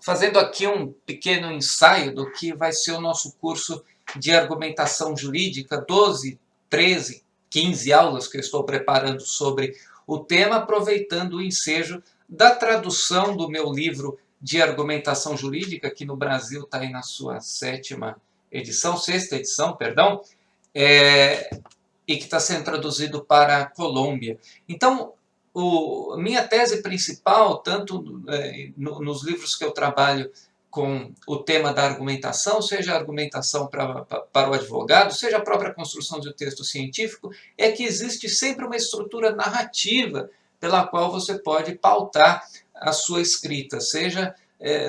fazendo aqui um pequeno ensaio do que vai ser o nosso curso de argumentação jurídica, 12, 13, 15 aulas que eu estou preparando sobre o tema, aproveitando o ensejo da tradução do meu livro de argumentação jurídica, que no Brasil está aí na sua sexta edição, perdão, e que está sendo traduzido para a Colômbia. Então, minha tese principal, tanto nos livros que eu trabalho com o tema da argumentação, seja a argumentação para o advogado, seja a própria construção de um texto científico, é que existe sempre uma estrutura narrativa pela qual você pode pautar a sua escrita, seja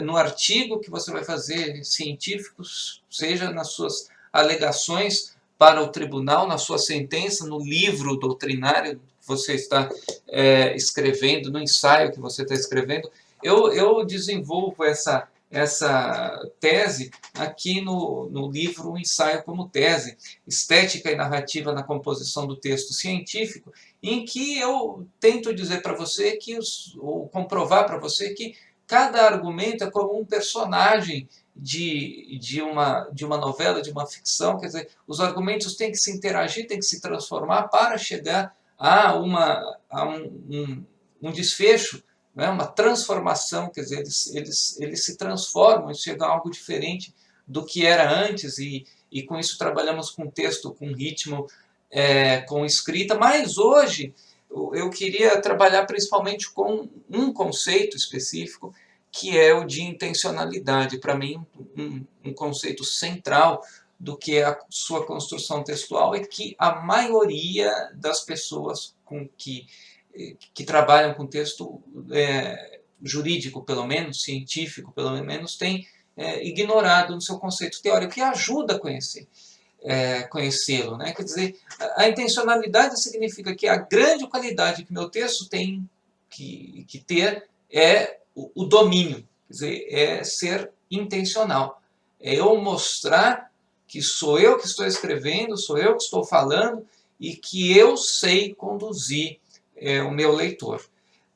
no artigo que você vai fazer científico, seja nas suas alegações para o tribunal, na sua sentença, no livro doutrinário que você está escrevendo, no ensaio que você está escrevendo. Eu desenvolvo essa tese aqui no livro O Ensaio como Tese, Estética e Narrativa na Composição do Texto Científico, em que eu tento dizer para você, ou comprovar para você que cada argumento é como um personagem de uma novela, de uma ficção. Quer dizer, os argumentos têm que se interagir, têm que se transformar para chegar a um desfecho, né? Uma transformação. Quer dizer, eles se transformam e chegam a algo diferente do que era antes, e com isso trabalhamos com texto, com ritmo, com escrita. Mas hoje eu queria trabalhar principalmente com um conceito específico, que é o de intencionalidade. Para mim, um conceito central do que é a sua construção textual, é que a maioria das pessoas que trabalham com texto jurídico, pelo menos, científico, pelo menos, tem ignorado no seu conceito teórico, que ajuda a conhecê-lo, né? Quer dizer, a intencionalidade significa que a grande qualidade que meu texto tem que ter é o domínio, quer dizer, é ser intencional, é eu mostrar que sou eu que estou escrevendo, sou eu que estou falando, e que eu sei conduzir o meu leitor.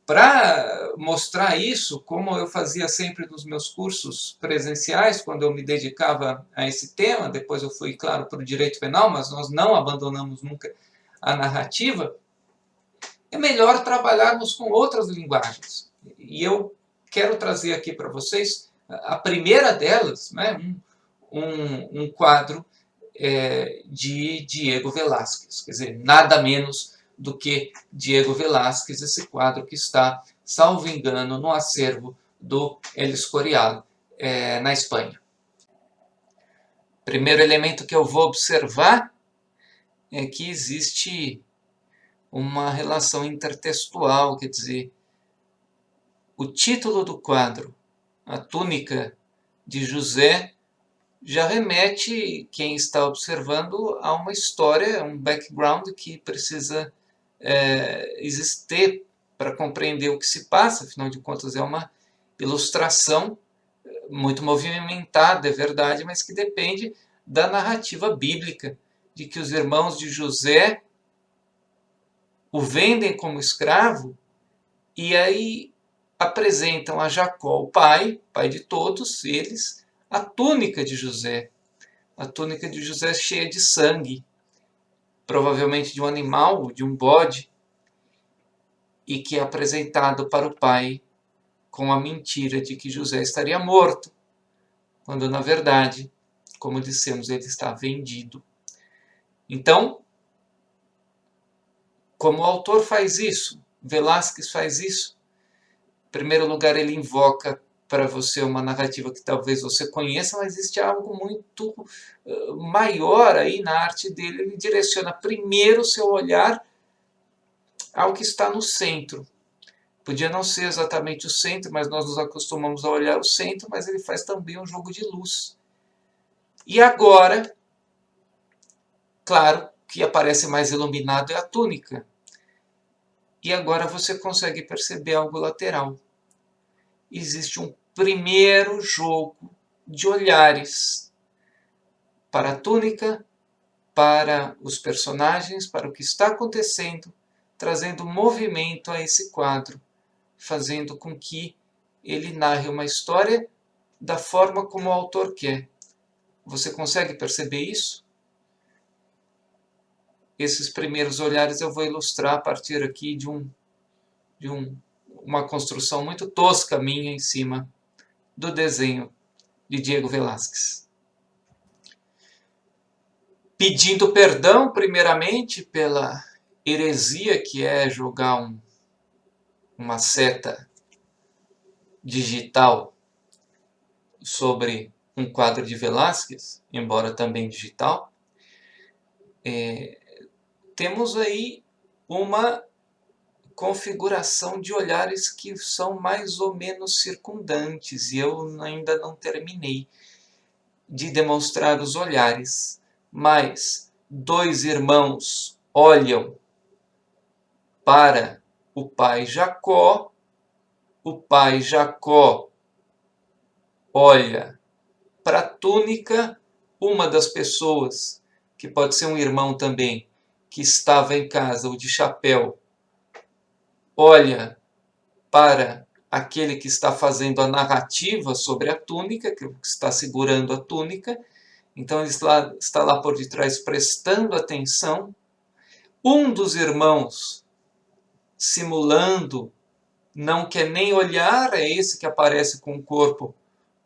Para mostrar isso, como eu fazia sempre nos meus cursos presenciais, quando eu me dedicava a esse tema, depois eu fui, claro, para o direito penal, mas nós não abandonamos nunca a narrativa, é melhor trabalharmos com outras linguagens. E eu quero trazer aqui para vocês a primeira delas, né, um quadro de Diego Velázquez, quer dizer, nada menos do que Diego Velázquez, esse quadro que está, salvo engano, no acervo do El Escorial, na Espanha. Primeiro elemento que eu vou observar é que existe uma relação intertextual, quer dizer, o título do quadro, A Túnica de José, já remete quem está observando a uma história, um background que precisa existir para compreender o que se passa. Afinal de contas, é uma ilustração muito movimentada, é verdade, mas que depende da narrativa bíblica, de que os irmãos de José o vendem como escravo e aí apresentam a Jacó, o pai de todos eles, a túnica de José. A túnica de José cheia de sangue, provavelmente de um animal, de um bode, e que é apresentado para o pai com a mentira de que José estaria morto, quando na verdade, como dissemos, ele está vendido. Então, como o autor faz isso, Velázquez faz isso, em primeiro lugar ele invoca para você uma narrativa que talvez você conheça, mas existe algo muito maior aí na arte dele. Ele direciona primeiro o seu olhar ao que está no centro. Podia não ser exatamente o centro, mas nós nos acostumamos a olhar o centro, mas ele faz também um jogo de luz. E agora, claro, o que aparece mais iluminado é a túnica. E agora você consegue perceber algo lateral. Existe um primeiro jogo de olhares para a túnica, para os personagens, para o que está acontecendo, trazendo movimento a esse quadro, fazendo com que ele narre uma história da forma como o autor quer. Você consegue perceber isso? Esses primeiros olhares eu vou ilustrar a partir aqui de uma construção muito tosca minha em cima do desenho de Diego Velázquez. Pedindo perdão, primeiramente, pela heresia que é jogar uma seta digital sobre um quadro de Velázquez, embora também digital. Temos aí uma configuração de olhares que são mais ou menos circundantes, e eu ainda não terminei de demonstrar os olhares. Mas dois irmãos olham para o pai Jacó olha para a túnica, uma das pessoas, que pode ser um irmão também, que estava em casa, o de chapéu, olha para aquele que está fazendo a narrativa sobre a túnica, que está segurando a túnica. Então ele está lá por detrás prestando atenção. Um dos irmãos, simulando, não quer nem olhar, é esse que aparece com o corpo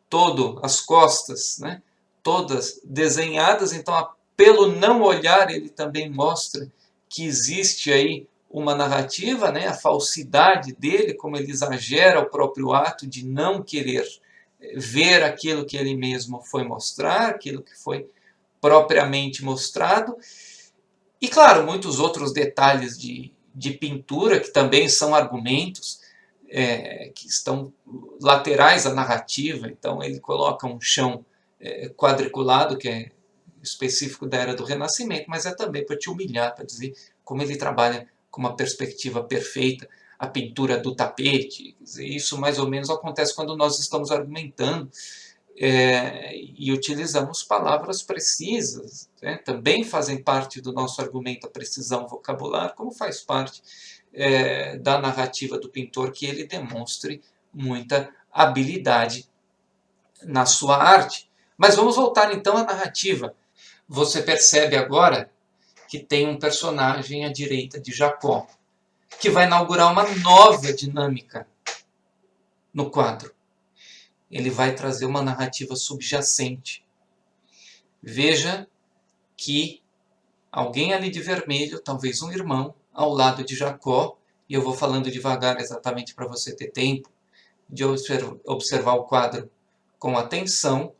todo, as costas, né, todas desenhadas. Então, pelo não olhar, ele também mostra que existe aí uma narrativa, né, a falsidade dele, como ele exagera o próprio ato de não querer ver aquilo que ele mesmo foi mostrar, aquilo que foi propriamente mostrado. E, claro, muitos outros detalhes de pintura que também são argumentos que estão laterais à narrativa. Então, ele coloca um chão quadriculado, que é específico da Era do Renascimento, mas é também para te humilhar, para dizer como ele trabalha com uma perspectiva perfeita, a pintura do tapete. Quer dizer, isso mais ou menos acontece quando nós estamos argumentando e utilizamos palavras precisas, né? Também fazem parte do nosso argumento a precisão vocabular, como faz parte da narrativa do pintor que ele demonstre muita habilidade na sua arte. Mas vamos voltar então à narrativa. Você percebe agora que tem um personagem à direita de Jacó, que vai inaugurar uma nova dinâmica no quadro. Ele vai trazer uma narrativa subjacente. Veja que alguém ali de vermelho, talvez um irmão, ao lado de Jacó, e eu vou falando devagar exatamente para você ter tempo de observar o quadro com atenção,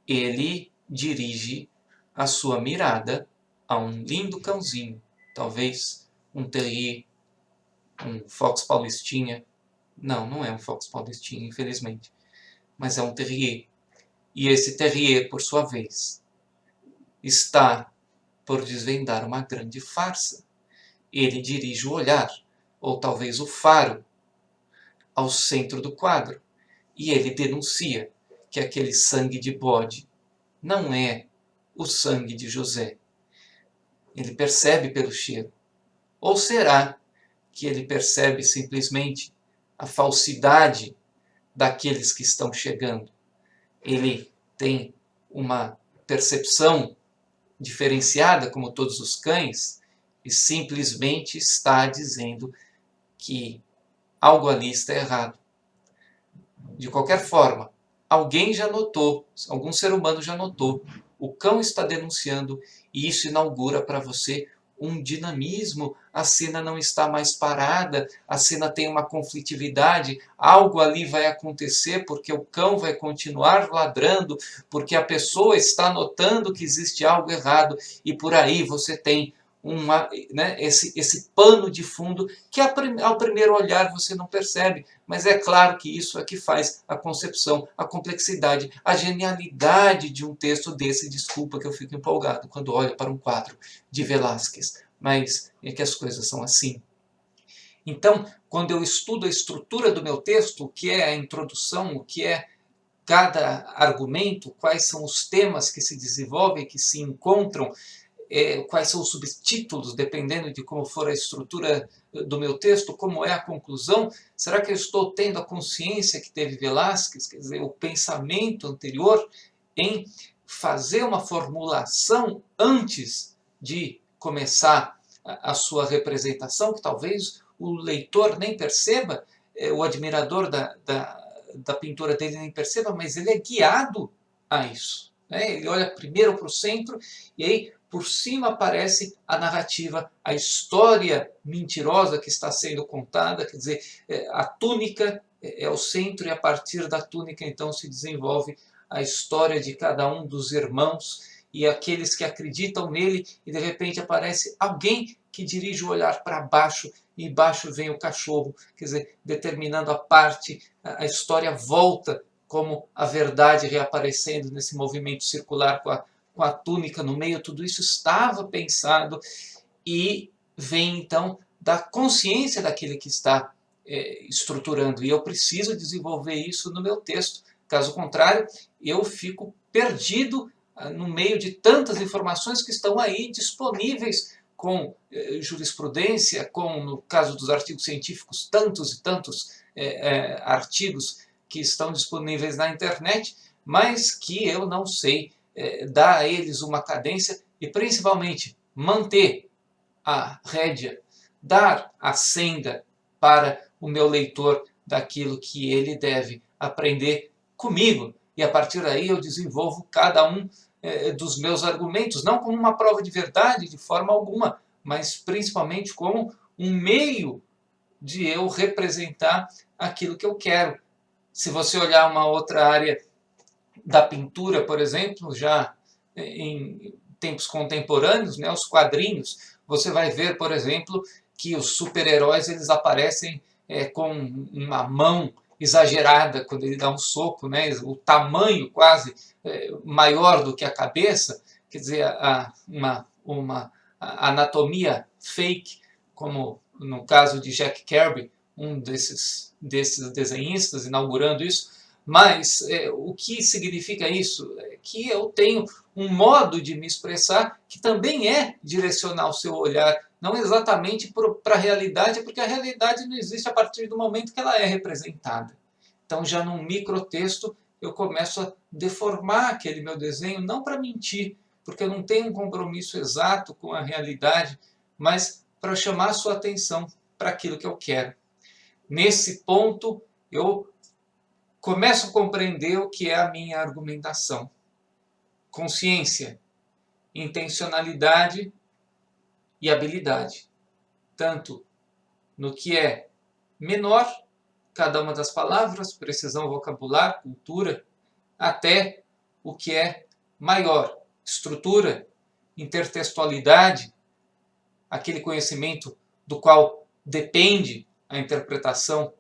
ele dirige a sua mirada a um lindo cãozinho, talvez um terrier, um fox paulistinha. Não, não é um fox paulistinha, infelizmente, mas é um terrier. E esse terrier, por sua vez, está por desvendar uma grande farsa. Ele dirige o olhar, ou talvez o faro, ao centro do quadro, e ele denuncia que aquele sangue de bode não é o sangue de José. Ele percebe pelo cheiro. Ou será que ele percebe simplesmente a falsidade daqueles que estão chegando? Ele tem uma percepção diferenciada, como todos os cães, e simplesmente está dizendo que algo ali está errado. De qualquer forma, alguém já notou, algum ser humano já notou, o cão está denunciando, e isso inaugura para você um dinamismo. A cena não está mais parada, a cena tem uma conflitividade, algo ali vai acontecer, porque o cão vai continuar ladrando, porque a pessoa está notando que existe algo errado, e por aí você tem esse pano de fundo que ao primeiro olhar você não percebe, mas é claro que isso é que faz a concepção, a complexidade, a genialidade de um texto desse. Desculpa que eu fico empolgado quando olho para um quadro de Velázquez, mas é que as coisas são assim. Então, quando eu estudo a estrutura do meu texto, o que é a introdução, o que é cada argumento, quais são os temas que se desenvolvem, que se encontram, quais são os subtítulos, dependendo de como for a estrutura do meu texto, como é a conclusão? Será que eu estou tendo a consciência que teve Velázquez, quer dizer, o pensamento anterior em fazer uma formulação antes de começar a sua representação, que talvez o leitor nem perceba, o admirador da pintura dele nem perceba, mas ele é guiado a isso. Ele olha primeiro para o centro e aí por cima aparece a narrativa, a história mentirosa que está sendo contada, quer dizer, a túnica é o centro e a partir da túnica então se desenvolve a história de cada um dos irmãos e aqueles que acreditam nele e de repente aparece alguém que dirige o olhar para baixo e embaixo vem o cachorro, quer dizer, determinando a parte, a história volta como a verdade reaparecendo nesse movimento circular com a túnica no meio, tudo isso estava pensado e vem então da consciência daquele que está estruturando. E eu preciso desenvolver isso no meu texto, caso contrário, eu fico perdido no meio de tantas informações que estão aí disponíveis com jurisprudência, com, no caso dos artigos científicos, tantos e tantos artigos que estão disponíveis na internet, mas que eu não sei dar a eles uma cadência e, principalmente, manter a rédea, dar a senda para o meu leitor daquilo que ele deve aprender comigo. E, a partir daí, eu desenvolvo cada um dos meus argumentos, não como uma prova de verdade, de forma alguma, mas principalmente como um meio de eu representar aquilo que eu quero. Se você olhar uma outra área da pintura, por exemplo, já em tempos contemporâneos, né, os quadrinhos, você vai ver, por exemplo, que os super-heróis eles aparecem com uma mão exagerada quando ele dá um soco, né, o tamanho quase maior do que a cabeça, quer dizer, uma anatomia fake, como no caso de Jack Kirby, um desses desenhistas inaugurando isso. Mas o que significa isso? É que eu tenho um modo de me expressar que também é direcionar o seu olhar, não exatamente para a realidade, porque a realidade não existe a partir do momento que ela é representada. Então, já num microtexto, eu começo a deformar aquele meu desenho, não para mentir, porque eu não tenho um compromisso exato com a realidade, mas para chamar a sua atenção para aquilo que eu quero. Nesse ponto, eu começo a compreender o que é a minha argumentação. Consciência, intencionalidade e habilidade. Tanto no que é menor, cada uma das palavras, precisão vocabular, cultura, até o que é maior, estrutura, intertextualidade, aquele conhecimento do qual depende a interpretação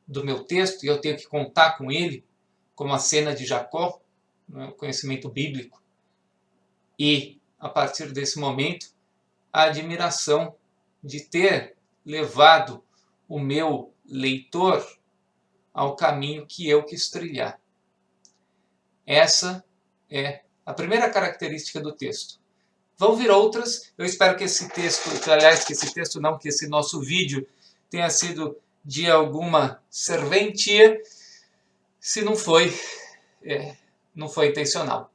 do meu texto, e eu tenho que contar com ele, como a cena de Jacó, o conhecimento bíblico. E, a partir desse momento, a admiração de ter levado o meu leitor ao caminho que eu quis trilhar. Essa é a primeira característica do texto. Vão vir outras. Eu espero que esse texto, aliás, que esse texto não, que esse nosso vídeo tenha sido de alguma serventia. Se não foi, não foi intencional.